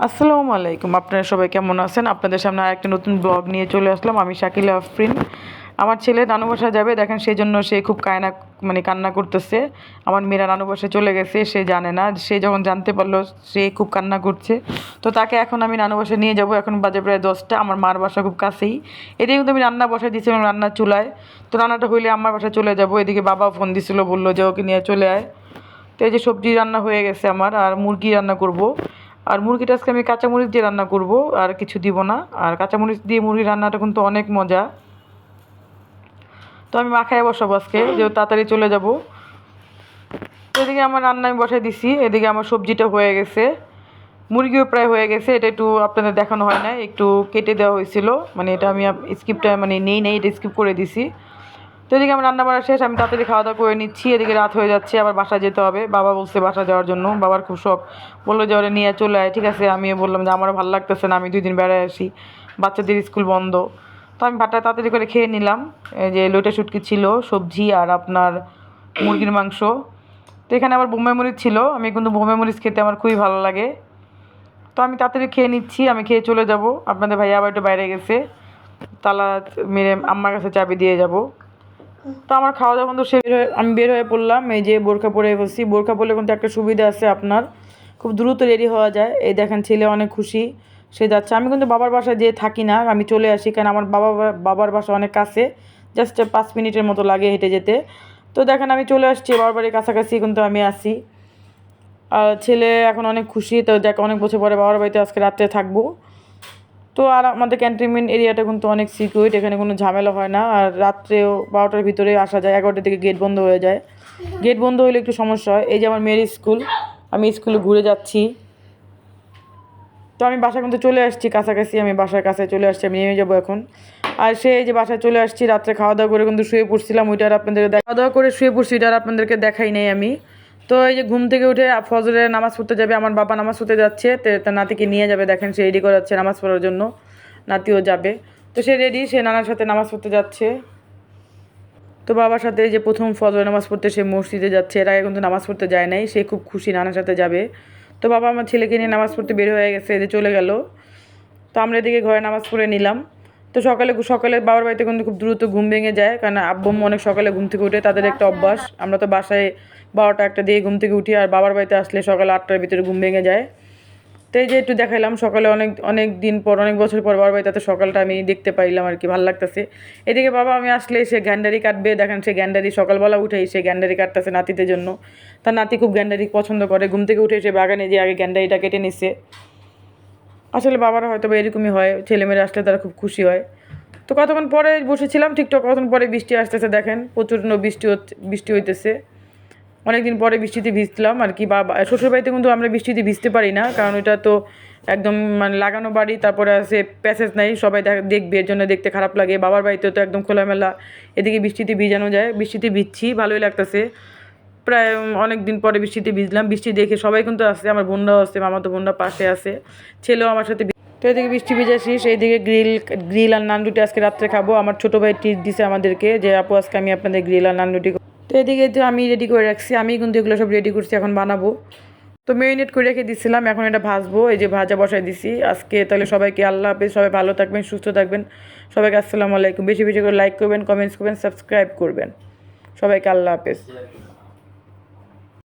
আসসালামু আলাইকুম। আপনারা সবাই কেমন আছেন? আপনাদের সামনে আরেকটা নতুন ব্লগ নিয়ে চলে আসলাম। আমি শাকিলা আফরিন। আমার ছেলে নানু বাসায় যাবে, দেখেন সেজন্য সে খুব কান্না করতেছে। আমার মেয়েরা নানু বাসায় চলে গেছে, সে জানে না। সে যখন জানতে পারলো সে খুব কান্না করছে। তো তাকে এখন আমি নানু বাসায় নিয়ে যাব। এখন বাজে প্রায় 10টা। আমার মার বাসা খুব কাছেই। এদিকে কিন্তু আমি রান্না বসায় দিয়েছিলাম রান্নার চুলায়। তো রান্নাটা হইলে আমার বাসায় চলে যাব। এদিকে বাবা ফোন দিছিল, বললো যে ওকে নিয়ে চলে আয়। তো এই যে সবজি রান্না হয়ে গেছে আমার, আর মুরগি রান্না করব। আর মুরগিটা আজকে আমি কাঁচামরিচ দিয়ে রান্না করব, আর কিছু দিব না। আর কাঁচামরিচ দিয়ে মুরগি রান্নাটা কিন্তু অনেক মজা। তো আমি মাখায় বসাবো আজকে, যেহেতু তাড়াতাড়ি চলে যাব। তো এদিকে আমার রান্না আমি বসাই দিছি, এদিকে আমার সবজিটা হয়ে গেছে, মুরগিও প্রায় হয়ে গেছে। এটা একটু আপনাদের দেখানো হয় না, একটু কেটে দেওয়া হয়েছিল, মানে এটা আমি স্কিপটা মানে নেই এটা স্কিপ করে দিছি। তো এদিকে আমার রান্না বাড়া শেষ, আমি তাড়াতাড়ি খাওয়া দাওয়া করে নিচ্ছি। এদিকে রাত হয়ে যাচ্ছে, আবার বাসা যেতে হবে। বাবা বলছে বাসা যাওয়ার জন্য, বাবার খুব শখ, বললো যে ওরা নিয়ে চলে আয়। ঠিক আছে, আমিও বললাম যে আমারও ভালো লাগতেছে না, আমি 2 দিন বেড়ায় আসি, বাচ্চাদের স্কুল বন্ধ। তো আমি ভাতটা তাড়াতাড়ি করে খেয়ে নিলাম। এই যে লইটা শুটকি ছিল, সবজি, আর আপনার মুরগির মাংস। তো এখানে আবার বোম্বাই মরিচ ছিল, আমি কিন্তু বোম্বাই মরিচ খেতে আমার খুবই ভালো লাগে। তো আমি তাড়াতাড়ি খেয়ে নিচ্ছি, আমি খেয়ে চলে যাব। আপনাদের ভাইয়া আবার একটু বাইরে গেছে, তালা মেরে আম্মার কাছে চাবি দিয়ে যাব। তো আমার খাওয়া দাওয়া কিন্তু আমি বের হয়ে পড়লাম। এই যে বোরকা পরে বসছি, বোরকা পরলে কিন্তু একটা সুবিধা আছে আপনার, খুব দ্রুত রেডি হওয়া যায়। এই দেখেন ছেলে অনেক খুশি, সে যাচ্ছে। আমি কিন্তু বাবার বাসায় যেয়ে থাকি না, আমি চলে আসি, কারণ আমার বাবার বাসা অনেক কাছে, জাস্ট 5 মিনিটের মতো লাগে হেঁটে যেতে। তো দেখেন আমি চলে আসছি, বাবার বাড়ির কাছাকাছি কিন্তু আমি আসি। আর ছেলে এখন অনেক খুশি, তো দেখ অনেক বছর পরে বাবার বাড়িতে আজকে রাত্রে থাকবো। তো আর আমাদের ক্যান্টনমেন্ট এরিয়াটা কিন্তু অনেক সিকিউরিট, এখানে কোনো ঝামেলা হয় না। আর রাত্রেও 12টার ভিতরে আসা যায়, 11টার দিকে গেট বন্ধ হয়ে যায়। গেট বন্ধ হলে একটু সমস্যা হয়। এই যে আমার মেয়ের স্কুল, আমি স্কুলে ঘুরে যাচ্ছি। তো আমি বাসা কিন্তু চলে আসছি কাছাকাছি, আমি বাসার কাছে চলে আসছি, আমি নেমে যাবো এখন। আর সে এই যে বাসায় চলে আসছি, রাত্রে খাওয়া দাওয়া করে কিন্তু শুয়ে পড়ছিলাম, ওইটা আর আপনাদেরকে খাওয়া দাওয়া করে শুয়ে পড়ছি, ওইটা আর আপনাদেরকে দেখাই নেই আমি। তো এই যে ঘুম থেকে উঠে ফজরের নামাজ পড়তে যাবে, আমার বাবা নামাজ পড়তে যাচ্ছে, তার নাতিকে নিয়ে যাবে, দেখেন সে রেডি করাচ্ছে নামাজ পড়ার জন্য, নাতিও যাবে। তো সে রেডি, সে নানার সাথে নামাজ পড়তে যাচ্ছে। তো বাবার সাথে যে প্রথম ফজর নামাজ পড়তে সে মসজিদে যাচ্ছে, এর আগে কিন্তু নামাজ পড়তে যায় নাই, সে খুব খুশি নানার সাথে যাবে। তো বাবা আমার ছেলেকে নিয়ে নামাজ পড়তে বের হয়ে গেছে, এদের চলে গেল। তো আমরা এদিকে ঘরে নামাজ পড়ে নিলাম। তো সকালে সকালে বাবার বাড়িতে কিন্তু খুব দ্রুত ঘুম ভেঙে যায়, কারণ আব্বু অনেক সকালে ঘুম থেকে উঠে, তাদের একটা অভ্যাস। আমরা তো বাসায় 12টা 1টা দিয়ে ঘুম থেকে উঠি, আর বাবার বাড়িতে আসলে সকাল 8টার ভিতরে ঘুম ভেঙে যায়। তো এই যে একটু দেখাইলাম, সকালে অনেক অনেক দিন পর, অনেক বছর পর বাবার বাড়িতে সকালটা আমি দেখতে পাইলাম আর কি, ভালো লাগতেছে। এদিকে বাবা আমি আসলে সে গ্যান্ডারি কাটবে, দেখেন সে গ্যান্ডারি সকালবেলা উঠেই সে গ্যান্ডারি কাটতেছে নাতিদের জন্য। তার নাতি খুব গ্যান্ডারি পছন্দ করে, ঘুম থেকে উঠে সে বাগানে যে আগে গ্যান্ডারিটা কেটে নিচ্ছে। আসলে বাবারা হয়তো বা এরকমই হয়, ছেলেমেয়েরা আসলে তারা খুব খুশি হয়। তো কতক্ষণ পরে বসেছিলাম, ঠিকঠাক কতক্ষণ পরে বৃষ্টি আসতেছে, দেখেন প্রচণ্ড বৃষ্টি হইতেছে। অনেকদিন পরে বৃষ্টিতে ভিজলাম আর কি। বাবা শ্বশুরবাড়িতে কিন্তু আমরা বৃষ্টিতে ভিজতে পারি না, কারণ এটা তো একদম মানে লাগানো বাড়ি, তারপরে আছে প্যাসেজ নাই, সবাই দেখবে, এর জন্য দেখতে খারাপ লাগে। বাবার বাড়িতে তো একদম খোলামেলা, এদিকে বৃষ্টিতে ভিজানো যায়। বৃষ্টিতে ভিজছি, ভালোই লাগতেছে। প্রায় অনেক দিন পরে বৃষ্টিতে ভিজলাম, বৃষ্টি দেখে সবাই কিন্তু আসছে, আমার বোনরাও আসছে, মামাতো বোনরা পাশে আছে, ছেলেও আমার সাথে। তো এদিকে বৃষ্টি ভিজেছি, সেই দিকে গ্রিল আর নান রুটি আজকে রাত্রে খাবো। আমার ছোটো ভাই ট্রিট দিছে আমাদেরকে, যে আপু আজকে আমি আপনাদের গ্রিল আর নান রুটি। তো এদিকে তো আমি রেডি করে রাখছি, আমি কিন্তু এগুলো সব রেডি করছি, এখন বানাবো। তো মেরিনেট করে রেখে দিচ্ছিলাম, এখন এটা ভাজবো। এই যে ভাজা বসাই দিছি আজকে। তাহলে সবাইকে আল্লাহ হাফেজ, সবাই ভালো থাকবেন, সুস্থ থাকবেন। সবাইকে আসসালামু আলাইকুম। বেশি বেশি করে লাইক করবেন, কমেন্টস করবেন, সাবস্ক্রাইব করবেন। সবাইকে আল্লাহ হাফেজ।